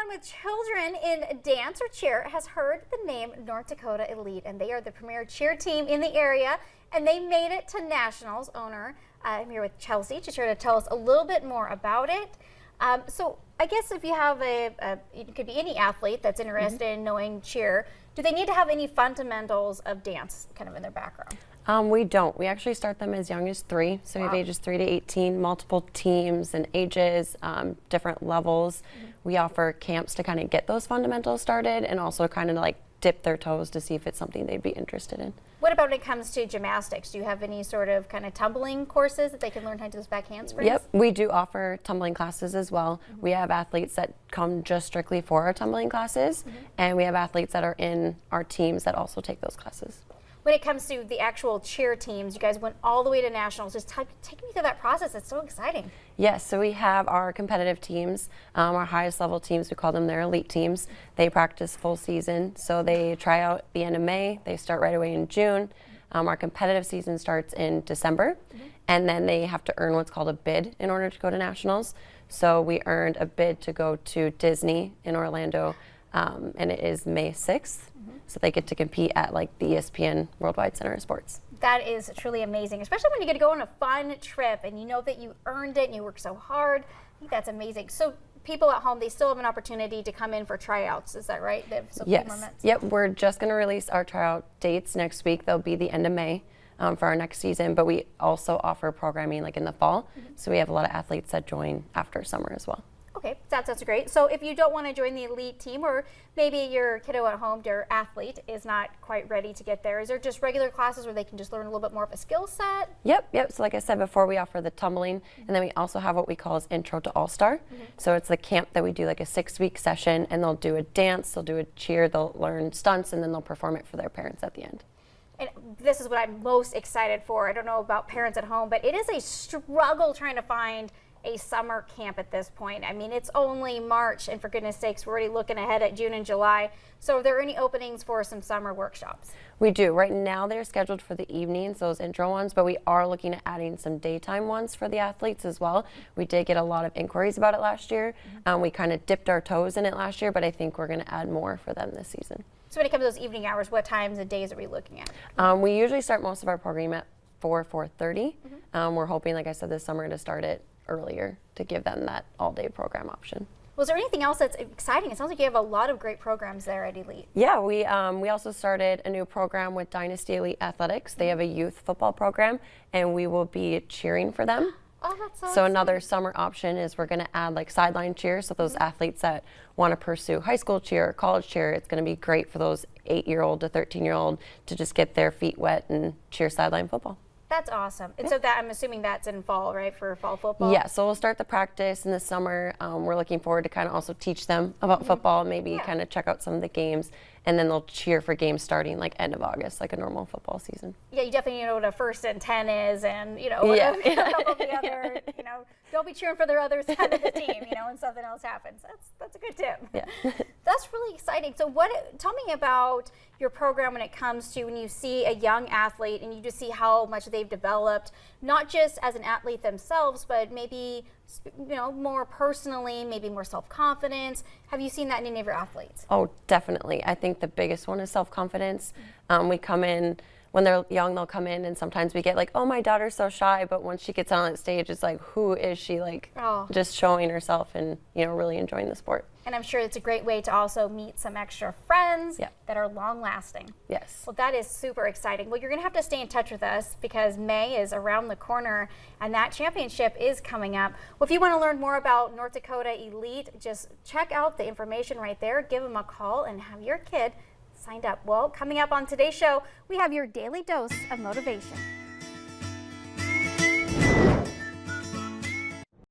Anyone with children in dance or cheer has heard the name North Dakota Elite, and they are the premier cheer team in the area, and they made it to nationals. I'm here with Chelsea to tell us a little bit more about it. So I guess if you have it could be any athlete that's interested in knowing cheer, do they need to have any fundamentals of dance kind of in their background? We don't. We actually start them as young as 3. So we have ages 3 to 18, multiple teams and ages, different levels. We offer camps to kind of get those fundamentals started and also kind of like dip their toes to see if it's something they'd be interested in. What about when it comes to gymnastics? Do you have any sort of kind of tumbling courses that they can learn how to do those back handsprings? Yep, we do offer tumbling classes as well. We have athletes that come just strictly for our tumbling classes, and we have athletes that are in our teams that also take those classes. When it comes to the actual cheer teams, you guys went all the way to nationals. Just take me through that process. It's so exciting. Yes, so we have our competitive teams, our highest level teams. We call them their elite teams. They practice full season, so they try out at the end of May. They start right away in June. Our competitive season starts in December, and then they have to earn what's called a bid in order to go to nationals. So we earned a bid to go to Disney in Orlando, and it is May 6th. So they get to compete at like the ESPN Worldwide Center of Sports. That is truly amazing, especially when you get to go on a fun trip and you know that you earned it and you worked so hard. I think that's amazing. So people at home, they still have an opportunity to come in for tryouts. Is that right? They have some Yes. moments? Yep. We're just going to release our tryout dates next week. They'll be the end of May for our next season, but we also offer programming like in the fall. So we have a lot of athletes that join after summer as well. Okay, that's great. So if you don't want to join the elite team, or maybe your kiddo at home, their athlete, is not quite ready to get there, is there just regular classes where they can just learn a little bit more of a skill set? Yep. So like I said before, we offer the tumbling, and then we also have what we call as Intro to All-Star. So it's the camp that we do like a 6-week session, and they'll do a dance, they'll do a cheer, they'll learn stunts, and then they'll perform it for their parents at the end. And this is what I'm most excited for. I don't know about parents at home, but it is a struggle trying to find a summer camp at this point. I mean, it's only March, and for goodness sakes, we're already looking ahead at June and July. So are there any openings for some summer workshops? We do. Right now they're scheduled for the evenings, those intro ones, but we are looking at adding some daytime ones for the athletes as well. We did get a lot of inquiries about it last year. We kind of dipped our toes in it last year, but I think we're going to add more for them this season. So when it comes to those evening hours, what times and days are we looking at? We usually start most of our program at 4:30. We're hoping, like I said, this summer to start it earlier to give them that all-day program option. Was there anything else that's exciting? It sounds like you have a lot of great programs there at Elite. Yeah, we also started a new program with Dynasty Elite Athletics. They have a youth football program, and we will be cheering for them. Oh, that's so So another summer option is we're going to add like sideline cheer. So those athletes that want to pursue high school cheer or college cheer, it's going to be great for those 8-year-old to 13-year-old to just get their feet wet and cheer sideline football. That's awesome. And so that, I'm assuming that's in fall, right, for fall football? Yeah, so we'll start the practice in the summer. We're looking forward to kind of also teach them about football, maybe kind of check out some of the games, and then they'll cheer for games starting like end of August, like a normal football season. Yeah, you definitely know what a 1st and 10 is, and a couple of the other, don't be cheering for their other side of the team, when something else happens. That's a good tip. Yeah. That's really exciting. So tell me about your program when it comes to when you see a young athlete and you just see how much they've developed, not just as an athlete themselves, but maybe more personally, maybe more self-confidence. Have you seen that in any of your athletes? Oh, definitely. I think the biggest one is self-confidence. We come in, when they're young, they'll come in and sometimes we get like, oh, my daughter's so shy, but once she gets on that stage, it's like, who is she? Like just showing herself and, really enjoying the sport. And I'm sure it's a great way to also meet some extra friends that are long-lasting. Yes. Well, that is super exciting. Well, you're going to have to stay in touch with us because May is around the corner and that championship is coming up. Well, if you want to learn more about North Dakota Elite, just check out the information right there. Give them a call and have your kid signed up. Well, coming up on today's show, we have your daily dose of motivation.